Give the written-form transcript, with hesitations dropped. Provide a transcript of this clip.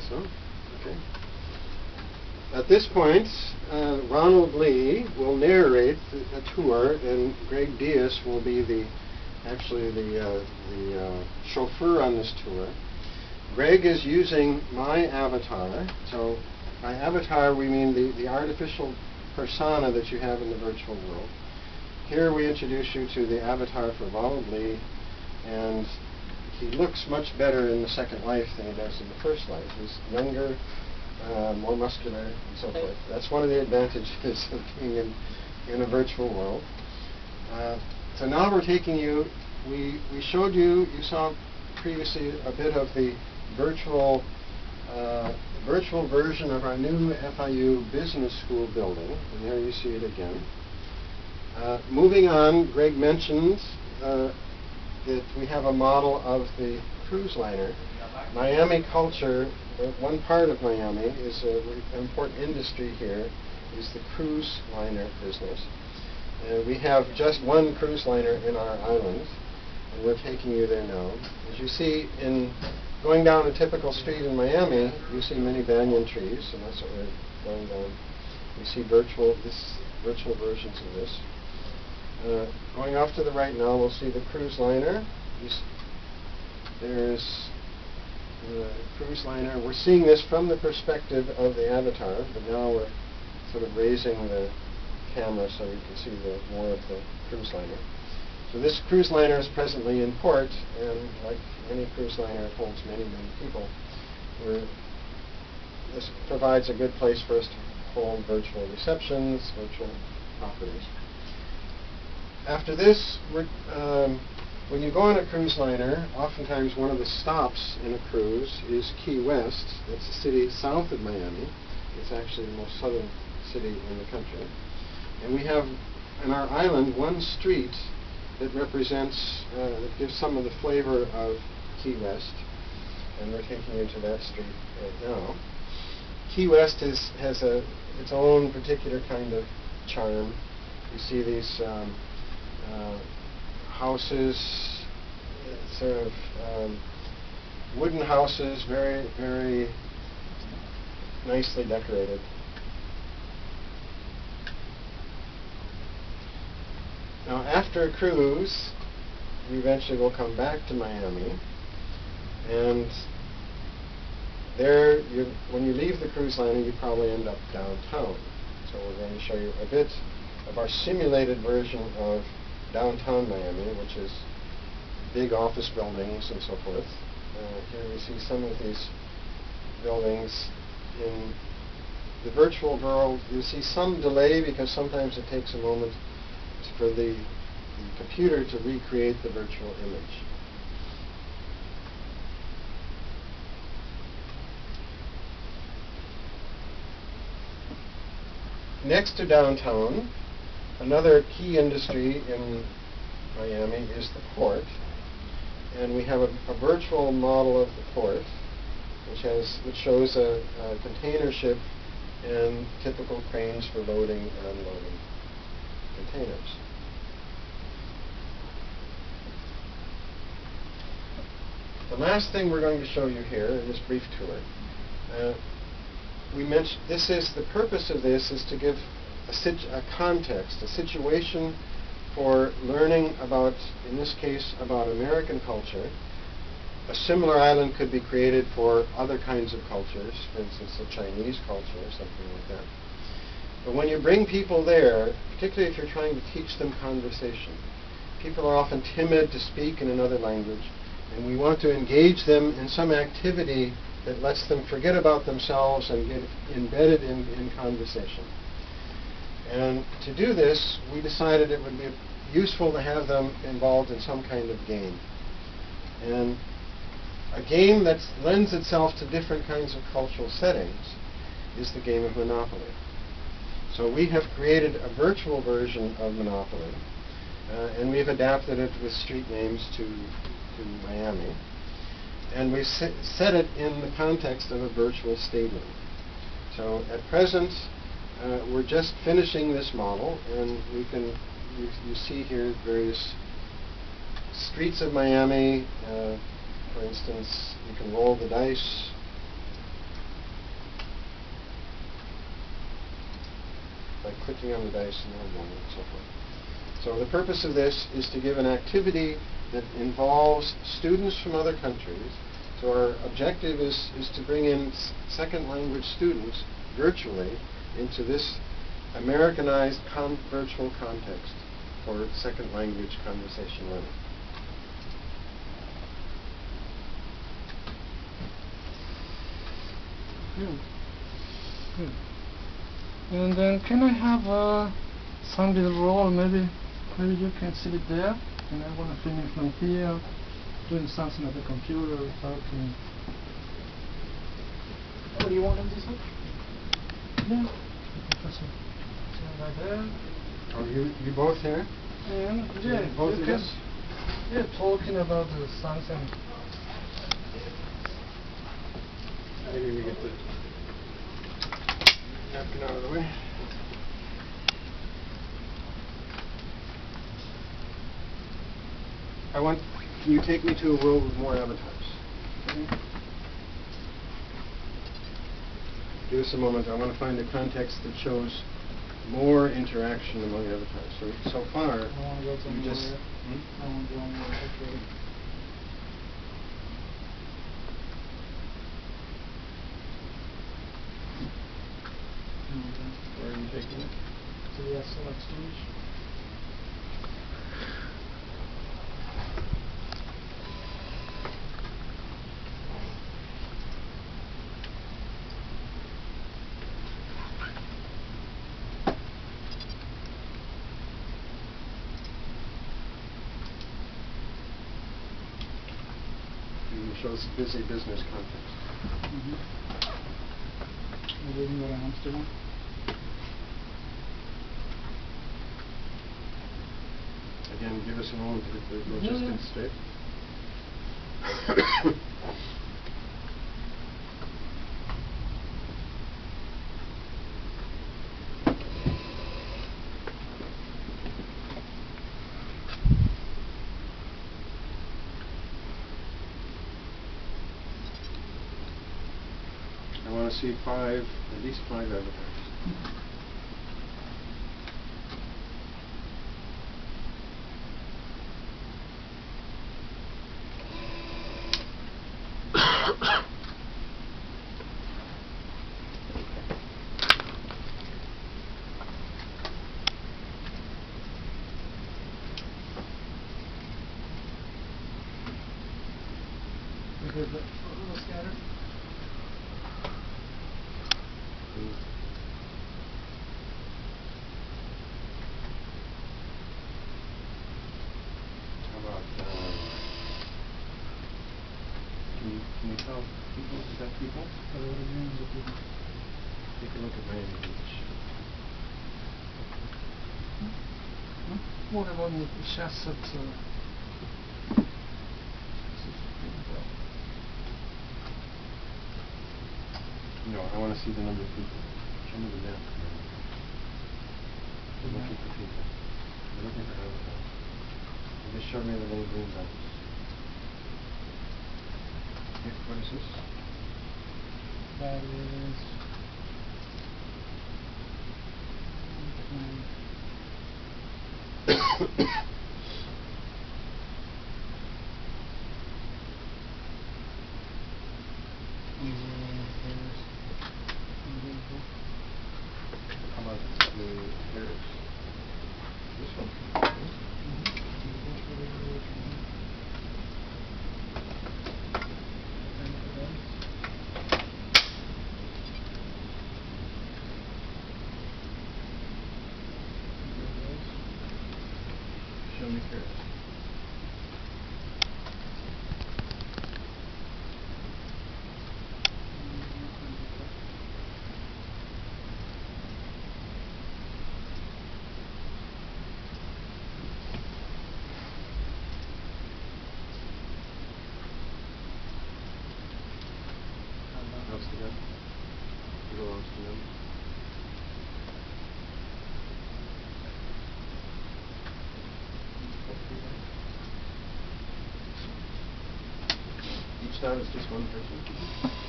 also. Okay. At this point, Ronald Lee will narrate the tour, and Greg Diaz will be the chauffeur on this tour. Greg is using my avatar. So by avatar, we mean the artificial persona that you have in the virtual world. Here we introduce you to the avatar for Ronald Lee, and he looks much better in the second life than he does in the first life. He's younger, more muscular, and so forth. That's one of the advantages of being in a virtual world. So now we're taking you, we showed you, you saw previously a bit of the virtual version of our new FIU Business School building, and there you see it again. Moving on, Greg mentioned that we have a model of the cruise liner. Miami culture, one part of Miami is an important industry here, is the cruise liner business. We have just one cruise liner in our island, and we're taking you there now. As you see, in going down a typical street in Miami, you see many banyan trees, and that's what we're going down. You see virtual versions of this. Going off to the right now, we'll see the cruise liner. There's the cruise liner. We're seeing this from the perspective of the avatar, but now we're sort of raising the camera so we can see more of the cruise liner. So this cruise liner is presently in port, and like any cruise liner, it holds many, many people. This provides a good place for us to hold virtual receptions, virtual properties. After this, when you go on a cruise liner, oftentimes one of the stops in a cruise is Key West. That's a city south of Miami. It's actually the most southern city in the country. And we have, in our island, one street that represents, that gives some of the flavor of Key West. And we're taking you to that street right now. Key West has its own particular kind of charm. You see these houses, sort of wooden houses, very, very nicely decorated. Now, after a cruise, we eventually will come back to Miami, and there, when you leave the cruise liner, you probably end up downtown. So we're going to show you a bit of our simulated version of downtown Miami, which is big office buildings and so forth. Here we see some of these buildings. In the virtual world, you see some delay because sometimes it takes a moment for the computer to recreate the virtual image. Next to downtown, another key industry in Miami is the port, and we have a virtual model of the port, which shows a container ship and typical cranes for loading and unloading containers. The last thing we're going to show you here in this brief tour, we mentioned the purpose of this is to give a context, a situation for learning about, in this case, about American culture. A similar island could be created for other kinds of cultures, for instance, the Chinese culture or something like that. But when you bring people there, particularly if you're trying to teach them conversation, people are often timid to speak in another language, and we want to engage them in some activity that lets them forget about themselves and get embedded in conversation. And to do this, we decided it would be useful to have them involved in some kind of game. And a game that lends itself to different kinds of cultural settings is the game of Monopoly. So we have created a virtual version of Monopoly, and we've adapted it with street names to Miami. And we set it in the context of a virtual stadium. So at present, we're just finishing this model, and you see here various streets of Miami. For instance, you can roll the dice by clicking on the dice and rolling and so forth. So the purpose of this is to give an activity that involves students from other countries. So our objective is to bring in second language students virtually into this Americanized virtual context for second language conversation learning. Good. Good. And then can I have some little role? Maybe you can sit it there. And I want to finish from here, doing something at the computer, talking. What do you want on this one? Yeah. Sitting right there. Are you both here? And yeah, both of us? Yeah, talking about something. Maybe we get the napkin out of the way. Can you take me to a world with more avatars? Give us a moment. I want to find a context that shows more interaction among avatars. So far, I want to go you just... somewhere. I want to go somewhere. Okay. Where are you taking it? So yeah, select stage. It shows busy business context. Maybe we can go to Amsterdam. Again, give us a moment to get the logistics straight. I want to see at least five avatars. Is the photo scatter? How about, can you tell people? Is that people? Take a look at Miami Beach. What about the chassis? No, I want to see the number of people. Show me the map. I'm looking for people. I'm looking for avatars. You just showed me the little green dots. What is this? That is... How about here's this one? Show me here. Amsterdam. Go Amsterdam. Each time it's just one person.